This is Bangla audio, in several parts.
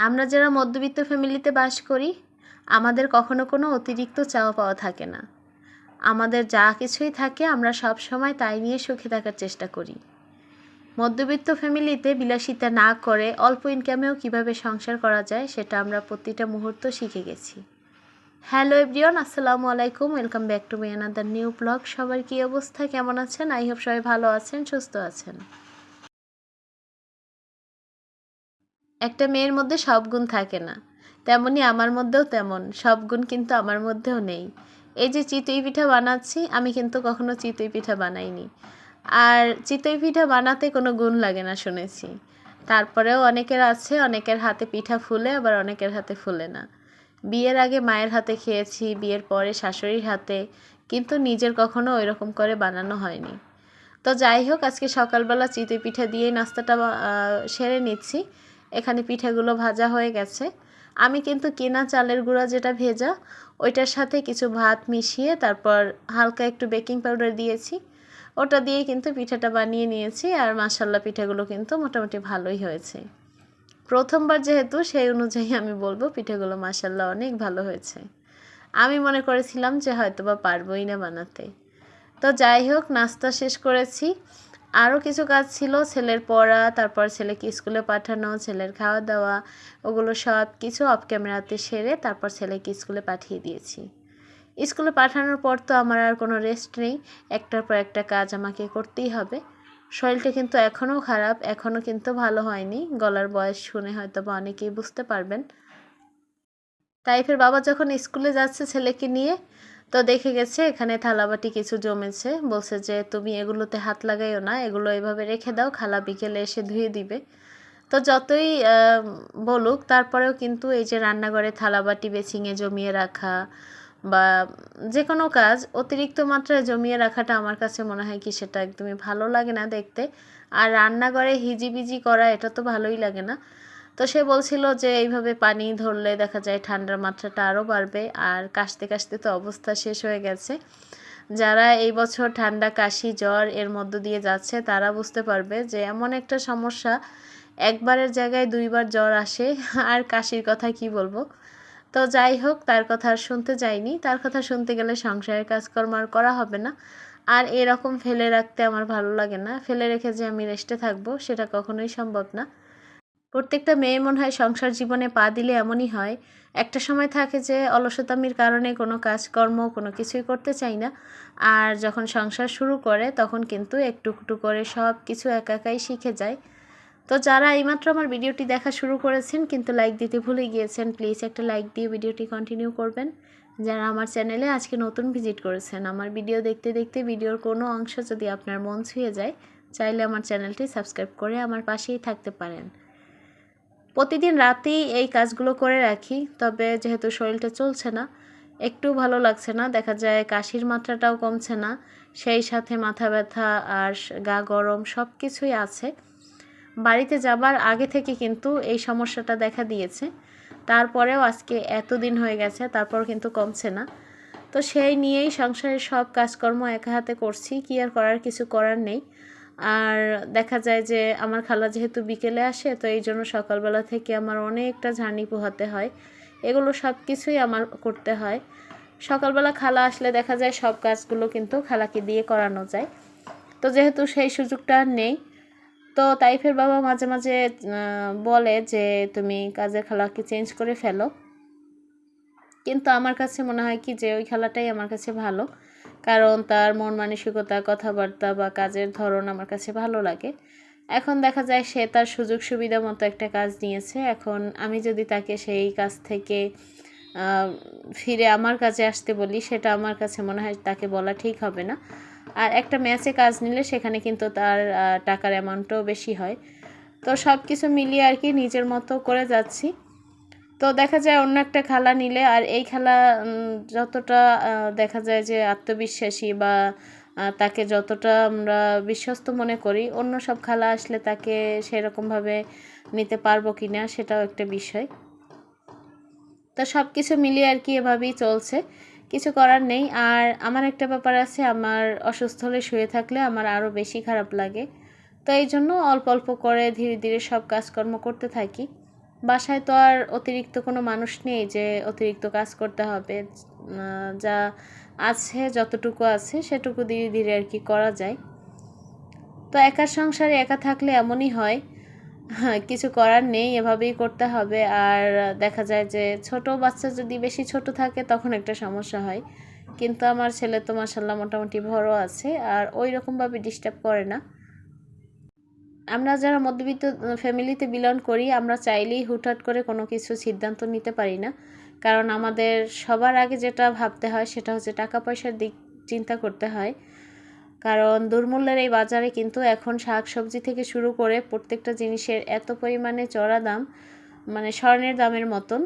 আমরা যারা মধ্যবিত্ত ফ্যামিলিতে বাস করি আমাদের কখনো কোনো অতিরিক্ত চাওয়া পাওয়া থাকে না। আমাদের যা কিছুই থাকে আমরা সব সময় তাই নিয়ে সুখে থাকার চেষ্টা করি। মধ্যবিত্ত ফ্যামিলিতে বিলাসিতা না করে অল্প ইনকামেও কিভাবে সংসার করা যায় সেটা আমরা প্রতিটা মুহূর্ত শিখে গেছি। হ্যালো এভরিওয়ান, আসসালামু আলাইকুম, welcome back to my another new blog. সবার কী অবস্থা, কেমন আছেন? আই হোপ সবাই ভালো আছেন, সুস্থ আছেন। একটা মেয়ের মধ্যে সব গুণ থাকে না, তেমনি আমার মধ্যেও তেমন সব গুণ কিন্তু আমার মধ্যেও নেই। এই যে চিতই পিঠা বানাচ্ছি, আমি কিন্তু কখনো চিতই পিঠা বানাইনি। আর চিতই পিঠা বানাতে কোনো গুণ লাগে না শুনেছি। তারপরেও অনেকের আছে, অনেকের হাতে পিঠা ফুলে, আবার অনেকের হাতে ফুলে না। বিয়ের আগে মায়ের হাতে খেয়েছি, বিয়ের পরে শাশুড়ির হাতে, কিন্তু নিজের কখনো ওই রকম করে বানানো হয়নি। তো যাই হোক, আজকে সকালবেলা চিতই পিঠা দিয়েই নাস্তাটা সেরে নিচ্ছি। এখানে পিঠাগুলো ভাজা হয়ে গেছে। আমি কিন্তু কেনা চালের গুঁড়া যেটা ভেজা, ওইটার সাথে কিছু ভাত মিশিয়ে তারপর হালকা একটু বেকিং পাউডার দিয়েছি। ওটা দিয়েই কিন্তু পিঠাটা বানিয়ে নিয়েছি। আর মাশাল্লাহ, পিঠাগুলো কিন্তু মোটামুটি ভালোই হয়েছে। প্রথমবার যেহেতু, সেই অনুযায়ী আমি বলবো পিঠাগুলো মাশাল্লাহ অনেক ভালো হয়েছে। আমি মনে করেছিলাম যে হয়তোবা পারবোই না বানাতে। তো যাই হোক, নাস্তা শেষ করেছি। আরও কিছু কাজ ছিল, ছেলের পড়া, তারপর ছেলেকে স্কুলে পাঠানো, ছেলের খাওয়া দাওয়া, ওগুলো সব কিছু অফ ক্যামেরাতে সেরে তারপর ছেলেকে স্কুলে পাঠিয়ে দিয়েছি। স্কুলে পাঠানোর পর তো আমার আর কোনো রেস্ট নেই, একটার পর একটা কাজ আমাকে করতেই হবে। শরীরটা কিন্তু এখনও খারাপ, এখনও কিন্তু ভালো হয়নি। গলার বয়স শুনে হয়তো বা অনেকেই বুঝতে পারবেন। তাইফের বাবা যখন স্কুলে যাচ্ছে ছেলেকে নিয়ে, তো দেখে গেছে এখানে থালাবাটি কিছু জমেছে। বলছে যে তুমি এগুলোতে হাত লাগাইও না, এগুলো এভাবে রেখে দাও, খালা বিকেলে এসে ধুয়ে দিবে। তো যতই বলুক, তারপরেও কিন্তু এই যে রান্নাঘরে থালাবাটি বেছিংয়ে জমিয়ে রাখা বা যে কোনো কাজ অতিরিক্ত মাত্রায় জমিয়ে রাখাটা আমার কাছে মনে হয় কি সেটা একদমই ভালো লাগে না দেখতে। আর রান্নাঘরে হিজিবিজি করা, এটা তো ভালোই লাগে না। তো সে বলছিল যে এইভাবে পানি ধরলে দেখা যায় ঠান্ডার মাত্রাটা আরও বাড়বে। আর কাশতে কাশতে তো অবস্থা শেষ হয়ে গেছে। যারা এই বছর ঠান্ডা, কাশি, জ্বর এর মধ্য দিয়ে যাচ্ছে তারা বুঝতে পারবে যে এমন একটা সমস্যা, একবারের জায়গায় দুইবার জ্বর আসে। আর কাশির কথা কি বলবো। তো যাই হোক, তার কথা আর শুনতে যাইনি। তার কথা শুনতে গেলে সংসারের কাজকর্ম আর করা হবে না। আর এরকম ফেলে রাখতে আমার ভালো লাগে না। ফেলে রেখে যে আমি রেস্টে থাকবো সেটা কখনোই সম্ভব না। প্রত্যেকটা মেয়ে মনে হয় সংসার জীবনে পা দিলে এমনই হয়। একটা সময় থাকে যে অলসতামির কারণে কোনো কাজকর্ম কোনো কিছুই করতে চাই না। আর যখন সংসার শুরু করে তখন কিন্তু একটু একটু করে সব কিছু একা একাই শিখে যায়। তো যারা এইমাত্র আমার ভিডিওটি দেখা শুরু করেছেন কিন্তু লাইক দিতে ভুলে গিয়েছেন, প্লিজ একটা লাইক দিয়ে ভিডিওটি কন্টিনিউ করবেন। যারা আমার চ্যানেলে আজকে নতুন ভিজিট করেছেন, আমার ভিডিও দেখতে দেখতে ভিডিওর কোনো অংশ যদি আপনার মন ছুঁয়ে যায়, চাইলে আমার চ্যানেলটি সাবস্ক্রাইব করে আমার পাশেই থাকতে পারেন। প্রতিদিন রাতেই এই কাজগুলো করে রাখি, তবে যেহেতু শরীরটা চলছে না, একটু ভালো লাগছে না, দেখা যায় কাশির মাত্রাটাও কমছে না, সেই সাথে মাথা ব্যথা আর গা গরম সব কিছুই আছে। বাড়িতে যাবার আগে থেকে কিন্তু এই সমস্যাটা দেখা দিয়েছে। তারপরেও আজকে এতদিন হয়ে গেছে, তারপর কিন্তু কমছে না। তো সেই নিয়েই সংসারের সব কাজকর্ম একা হাতে করছি, কি আর করার, কিছু করার নেই। আর দেখা যায় যে আমার খালা যেহেতু বিকেলে আসে, তো এই জন্য সকালবেলা থেকে আমার অনেকটা ঝাড়নি পোহাতে হয়। এগুলো সব কিছুই আমার করতে হয়। সকালবেলা খালা আসলে দেখা যায় সব কাজগুলো কিন্তু খালাকে দিয়ে করানো যায়। তো যেহেতু সেই সুযোগটা আর নেই, তো তাইফের বাবা মাঝে মাঝে বলে যে তুমি কাজের খালাকে চেঞ্জ করে ফেলো। কিন্তু আমার কাছে মনে হয় কি যে ওই খেলাটাই আমার কাছে ভালো, কারণ তার মন মানসিকতা, কথাবার্তা বা কাজের ধরন আমার কাছে ভালো লাগে। এখন দেখা যায় সে তার সুযোগ সুবিধা মতো একটা কাজ নিয়েছে। এখন আমি যদি তাকে সেই কাজ থেকে ফিরে আমার কাছে আসতে বলি, সেটা আমার কাছে মনে হয় তাকে বলা ঠিক হবে না। আর একটা ম্যাচে কাজ নিলে সেখানে কিন্তু তার টাকার অ্যামাউন্টও বেশি হয়। তো সব কিছু মিলিয়ে আর কি নিজের মতো করে যাচ্ছি। তো দেখা যায় অন্য একটা খালা নিলে, আর এই খালা যতটা দেখা যায় যে আত্মবিশ্বাসী বা তাকে যতটা আমরা বিশ্বস্ত মনে করি, অন্য সব খালা আসলে তাকে সেরকমভাবে নিতে পারবো কি না সেটাও একটা বিষয়। তো সব কিছু মিলিয়ে আর কি এভাবেই চলছে, কিছু করার নেই। আর আমার একটা ব্যাপার আছে, আমার অসুস্থ হলে শুয়ে থাকলে আমার আরও বেশি খারাপ লাগে। তো এই জন্য অল্প অল্প করে ধীরে ধীরে সব কাজকর্ম করতে থাকি। বাসায় তো আর অতিরিক্ত কোনো মানুষ নেই যে অতিরিক্ত কাজ করতে হবে। যা আছে, যতটুকু আছে সেটুকু ধীরে ধীরে আর কি করা যায়। তো একার সংসারে একা থাকলে এমনই হয়, হ্যাঁ, কিছু করার নেই, এভাবেই করতে হবে। আর দেখা যায় যে ছোট বাচ্চা যদি বেশি ছোট থাকে তখন একটা সমস্যা হয়, কিন্তু আমার ছেলে তো মাশাল্লাহ মোটামুটি বড় আছে আর ওই রকমভাবে ডিস্টার্ব করে না। আমরা যারা মধ্যবিত্ত ফ্যামিলিতে বিলং করি, আমরা চাইলেই হুটহাট করে কোনো কিছু সিদ্ধান্ত নিতে পারি না, কারণ আমাদের সবার আগে যেটা ভাবতে হয় সেটা হচ্ছে টাকা পয়সার দিক চিন্তা করতে হয়। কারণ দুর্মূল্যের এই বাজারে কিন্তু এখন শাক সবজি থেকে শুরু করে প্রত্যেকটা জিনিসের এত পরিমাণে চড়া দাম, মানে স্বর্ণের দামের মতন।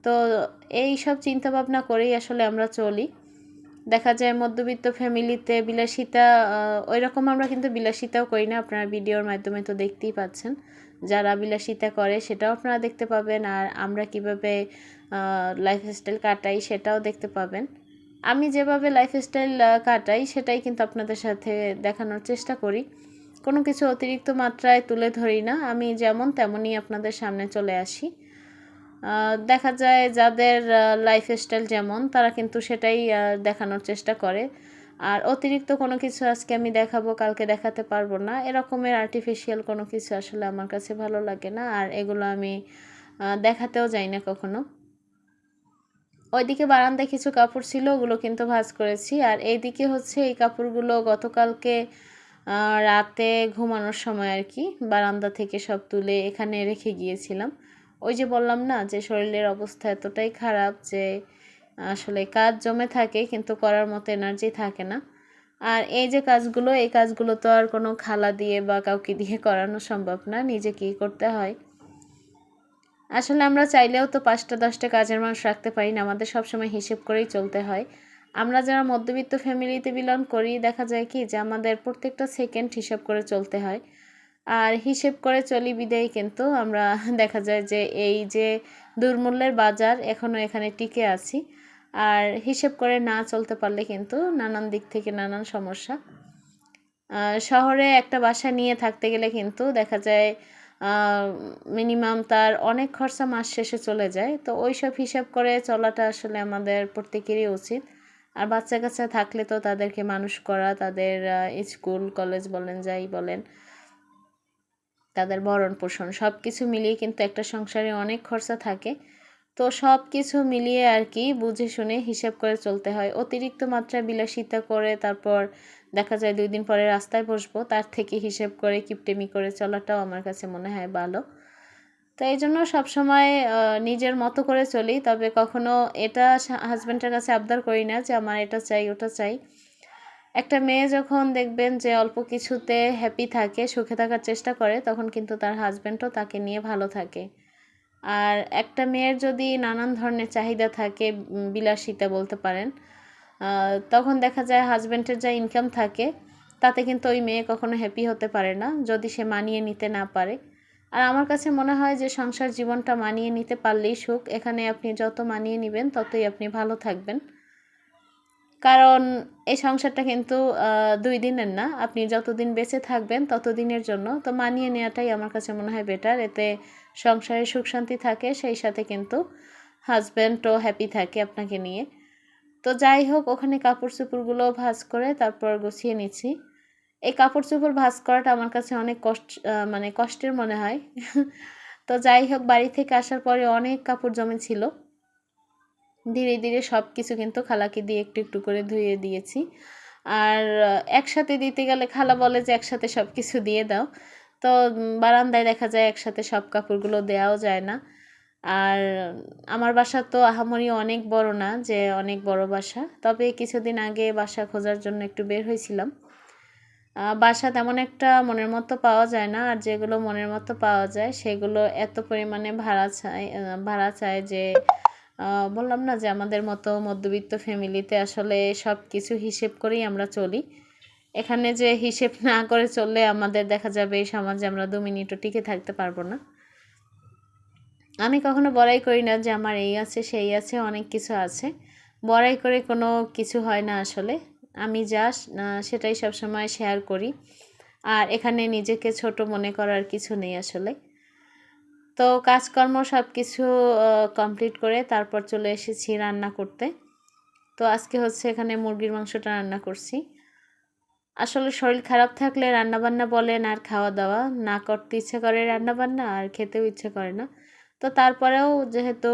তো এই সব চিন্তাভাবনা করেই আসলে আমরা চলি। দেখা যায় মধ্যবিত্ত ফ্যামিলিতে বিলাসিতা, ওই রকম আমরা কিন্তু বিলাসিতাও করি না। আপনারা ভিডিওর মাধ্যমে তো দেখতেই পাচ্ছেন, যারা বিলাসিতা করে সেটাও আপনারা দেখতে পাবেন, আর আমরা কিভাবে লাইফস্টাইল কাটাই সেটাও দেখতে পাবেন। আমি যেভাবে লাইফস্টাইল কাটাই সেটাই কিন্তু আপনাদের সাথে দেখানোর চেষ্টা করি। কোনো কিছু অতিরিক্ত মাত্রায় তুলে ধরি না, আমি যেমন তেমনই আপনাদের সামনে চলে আসি। দেখা যায় যাদের লাইফস্টাইল যেমন, তারা কিন্তু সেটাই দেখানোর চেষ্টা করে। আর অতিরিক্ত কোনো কিছু আজকে আমি দেখাবো কালকে দেখাতে পারবো না, এরকমের আর্টিফিশিয়াল কোনো কিছু আসলে আমার কাছে ভালো লাগে না, আর এগুলো আমি দেখাতেও যাই না কখনো। ওইদিকে বারান্দায় কিছু কাপড় ছিল, ওগুলো কিন্তু ভাঁজ করেছি। আর এইদিকে হচ্ছে এই কাপড়গুলো গতকালকে রাতে ঘুমানোর সময় আর কি বারান্দা থেকে সব তুলে এখানে রেখে গিয়েছিলাম। ওই যে বললাম না যে শরীরের অবস্থা এতটাই খারাপ যে আসলে কাজ জমে থাকে কিন্তু করার মতো এনার্জি থাকে না। আর এই যে কাজগুলো, এই কাজগুলো তো আর কোনো খালা দিয়ে বা কাউকে দিয়ে করানো সম্ভব না, নিজেকেই করতে হয়। আসলে আমরা চাইলেও তো 5টা 10টা কাজের মানুষ রাখতে পারি না, আমাদের সবসময় হিসেব করেই চলতে হয়। আমরা যারা মধ্যবিত্ত ফ্যামিলিতে বিলং করি, দেখা যায় কি যে আমাদের প্রত্যেকটা সেকেন্ড হিসাব করে চলতে হয়। আর হিসেব করে চলি বিদায়ী কিন্তু আমরা দেখা যায় যে এই যে দুর্মূল্যের বাজার এখনও এখানে টিকে আছি। আর হিসেব করে না চলতে পারলে কিন্তু নানান দিক থেকে নানান সমস্যা। শহরে একটা বাসা নিয়ে থাকতে গেলে কিন্তু দেখা যায় মিনিমাম তার অনেক খরচা মাস শেষে চলে যায়। তো ওই সব হিসাব করে চলাটা আসলে আমাদের প্রত্যেকেরই উচিত। আর বাচ্চা কাচ্চা থাকলে তো তাদেরকে মানুষ করা, তাদের স্কুল কলেজ বলেন যাই বলেন, তাদের ভরণ পোষণ সব কিছু মিলিয়ে কিন্তু একটা সংসারে অনেক খরচা থাকে। তো সব কিছু মিলিয়ে আর কি বুঝে শুনে হিসাব করে চলতে হয়। অতিরিক্ত মাত্রায় বিলাসিতা করে তারপর দেখা যায় 2 দিন পরে রাস্তায় বসবো, তার থেকে হিসেব করে কিপটেমি করে চলাটাও আমার কাছে মনে হয় ভালো। তো এই জন্য সবসময় নিজের মতো করে চলি, তবে কখনো এটা হাজব্যান্ডের কাছে আবদার করি না যে আমার এটা চাই ওটা চাই। একটা মেয়ে যখন দেখবেন যে অল্প কিছুতে হ্যাপি থাকে, সুখে থাকার চেষ্টা করে, তখন কিন্তু তার হাজব্যান্ডও তাকে নিয়ে ভালো থাকে। আর একটা মেয়ের যদি নানান ধরনের চাহিদা থাকে, বিলাসিতা বলতে পারেন, তখন দেখা যায় হাজব্যান্ডের যা ইনকাম থাকে তাতে কিন্তু ওই মেয়ে কখনো হ্যাপি হতে পারে না, যদি সে মানিয়ে নিতে না পারে। আর আমার কাছে মনে হয় যে সংসার জীবনটা মানিয়ে নিতে পারলেই সুখ। এখানে আপনি যত মানিয়ে নেবেন ততই আপনি ভালো থাকবেন, কারণ এই সংসারটা কিন্তু 2 দিনের না, আপনি যতদিন বেঁচে থাকবেন ততদিনের জন্য। তো মানিয়ে নেওয়াটাই আমার কাছে মনে হয় বেটার, এতে সংসারে সুখ শান্তি থাকে, সেই সাথে কিন্তু হাজব্যান্ডও হ্যাপি থাকে আপনাকে নিয়ে। তো যাই হোক, ওখানে কাপড় চোপড়গুলো ভাঁজ করে তারপর গুছিয়ে নিচ্ছি। এই কাপড় চোপড় ভাঁজ করাটা আমার কাছে অনেক মানে কষ্টের মনে হয়। তো যাই হোক, বাড়ি থেকে আসার পরে অনেক কাপড় জমেছিল, ধীরে ধীরে সব কিছু কিন্তু খালাকে দিয়ে একটু একটু করে ধুয়ে দিয়েছি। আর একসাথে দিতে গেলে খালা বলে যে একসাথে সব কিছু দিয়ে দাও। তো বারান্দায় দেখা যায় একসাথে সব কাপড়গুলো দেওয়াও যায় না। আর আমার বাসা তো আহামরি অনেক বড় না যে অনেক বড় বাসা, তবে কিছুদিন আগে বাসা খোঁজার জন্য একটু বের হয়েছিলাম। বাসা তেমন একটা মনের মতো পাওয়া যায় না, আর যেগুলো মনের মতো পাওয়া যায় সেগুলো এত পরিমাণে ভাড়া চায় যে বললাম না যে আমাদের মতো মধ্যবিত্ত ফ্যামিলিতে আসলে সব কিছু হিসেব করেই আমরা চলি। এখানে যে হিসেব না করে চললে আমাদের দেখা যাবে এই সমাজে আমরা 2 মিনিটও টিকে থাকতে পারবো না। আমি কখনো বড়াই করি না যে আমার এই আছে সেই আছে, অনেক কিছু আছে। বড়াই করে কোনো কিছু হয় না আসলে। আমি যা সেটাই সবসময় শেয়ার করি। আর এখানে নিজেকে ছোট মনে করার কিছু নেই আসলে। তো কাজকর্ম সব কিছু কমপ্লিট করে তারপর চলে এসেছি রান্না করতে। তো আজকে হচ্ছে এখানে মুরগির মাংসটা রান্না করছি। আসলে শরীর খারাপ থাকলে রান্নাবান্না বলেন আর খাওয়া দাওয়া না করতে ইচ্ছে করে রান্নাবান্না আর খেতেও ইচ্ছে করে না। তো তারপরেও যেহেতু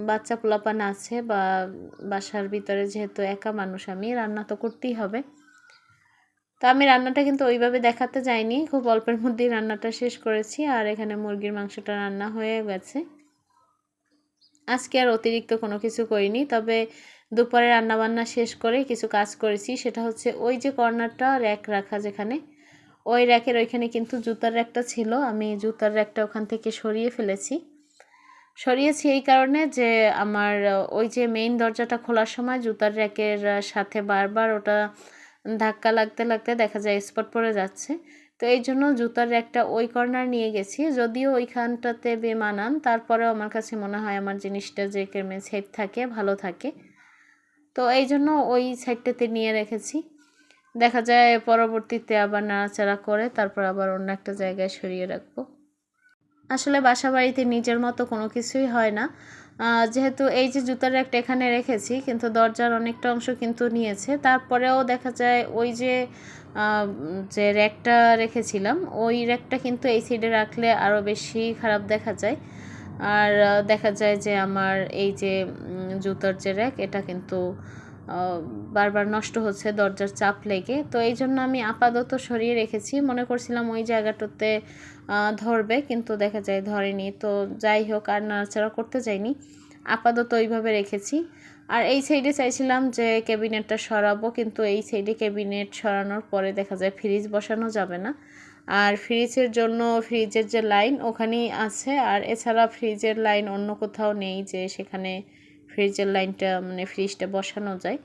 বাচ্চা পোলাপান আছে বা বাসার ভিতরে যেহেতু একা মানুষ আমি, রান্না তো করতেই হবে। তো আমি রান্নাটা কিন্তু ওইভাবে দেখাতে যাইনি, খুব অল্পের মধ্যেই রান্নাটা শেষ করেছি। আর এখানে মুরগির মাংসটা রান্না হয়ে গেছে। আজকে আর অতিরিক্ত কোনো কিছু করিনি, তবে দুপুরে রান্নাবান্না শেষ করে কিছু কাজ করেছি। সেটা হচ্ছে ওই যে কর্নারটা র্যাক রাখা যেখানে, ওই র্যাকের ওইখানে কিন্তু জুতার র্যাকটা ছিল, আমি জুতার র্যাকটা ওখান থেকে সরিয়ে ফেলেছি। সরিয়েছি এই কারণে যে আমার ওই যে মেইন দরজাটা খোলার সময় জুতার র্যাকের সাথে বারবার ওটা ধাক্কা লাগতে লাগতে দেখা যায় স্পট পড়ে যাচ্ছে। তো এই জন্য জুতার র্যাকটা ওই কর্নার নিয়ে গেছি, যদিও ওইখানটাতে বেমানান, তারপরেও আমার কাছে মনে হয় আমার জিনিসটা যে কেমন সেফ থাকে, ভালো থাকে। তো এই জন্য ওই সাইডটাতে নিয়ে রেখেছি। দেখা যায় পরবর্তীতে আবার নাড়াচাড়া করে তারপর আবার অন্য একটা জায়গায় সরিয়ে রাখবো। আসলে বাসা বাড়িতে নিজের মতো কোনো কিছুই হয় না। যেহেতু এই যে জুতার র্যাকটা এখানে রেখেছি, কিন্তু দরজার অনেকটা অংশ কিন্তু নিয়েছে। তারপরেও দেখা যায় ওই যে যে র্যাকটা রেখেছিলাম, ওই র্যাকটা কিন্তু এই সাইডে রাখলে আরও বেশি খারাপ দেখা যায়। আর দেখা যায় যে আমার এই যে জুতার যে র্যাক, এটা কিন্তু বারবার নষ্ট হচ্ছে দরজার চাপ লেগে। তো এই জন্য আমি আপাতত সরিয়ে রেখেছি, মনে করছিলাম ওই জায়গাটাতে ধরবে, কিন্তু দেখা যায় ধরেনি। তো যাই হোক, আর নাড়াচাড়া করতে যাইনি, আপাতত ওইভাবে রেখেছি। আর এই সাইডে চাইছিলাম যে ক্যাবিনেটটা সরাবো, কিন্তু এই সাইডে ক্যাবিনেট সরানোর পরে দেখা যায় ফ্রিজ বসানো যাবে না। আর ফ্রিজের জন্য ফ্রিজের যে লাইন ওখানেই আছে, আর এছাড়া ফ্রিজের লাইন অন্য কোথাও নেই যে সেখানে ফ্রিজের লাইনটা মানে ফ্রিজটা বসানো যায়।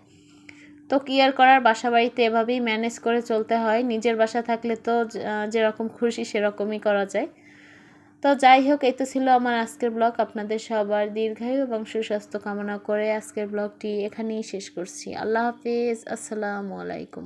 তো কি আর করার, বাসা বাড়িতে এভাবেই ম্যানেজ করে চলতে হয়। নিজের বাসা থাকলে তো যেরকম খুশি সেরকমই করা যায়। তো যাই হোক, এই তো ছিল আমার আজকের ব্লগ। আপনাদের সবার দীর্ঘায়ু এবং সুস্বাস্থ্য কামনা করে আজকের ব্লগটি এখানেই শেষ করছি। আল্লাহ হাফিজ, আসসালামু আলাইকুম।